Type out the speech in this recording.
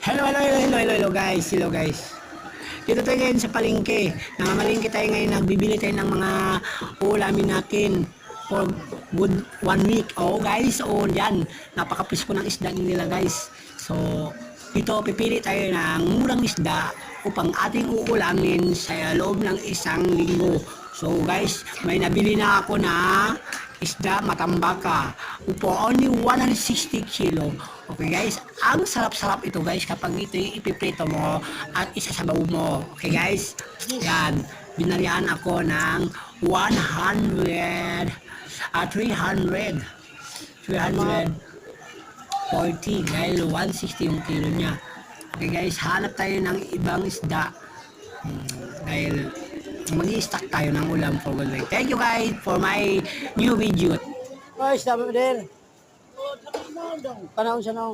Hello guys. Hello guys. Dito tayo ngayon sa palengke. Nangamalingke tayo ngayon. Nagbibili tayo ng mga ulamin natin for good 1 week. Oh guys, oh yan. Napakapisko ng isda nila guys. So, dito pipili tayo ng murang isda upang ating uulamin sa loob ng 1 linggo. So guys, may nabili na ako na isda matambaka for only 160 kilo. Okay guys, ang sarap-sarap ito guys kapag ito ipiprito mo at isasabaw mo. Okay guys, yan, binarihan ako ng 340 dahil 160 yung kilo niya. Okay guys, hanap tayo ng ibang isda dahil mag-i-stack tayo ng ulam for one week. Thank you guys for my new video. Guys, sabi mo din. Panahon siya na.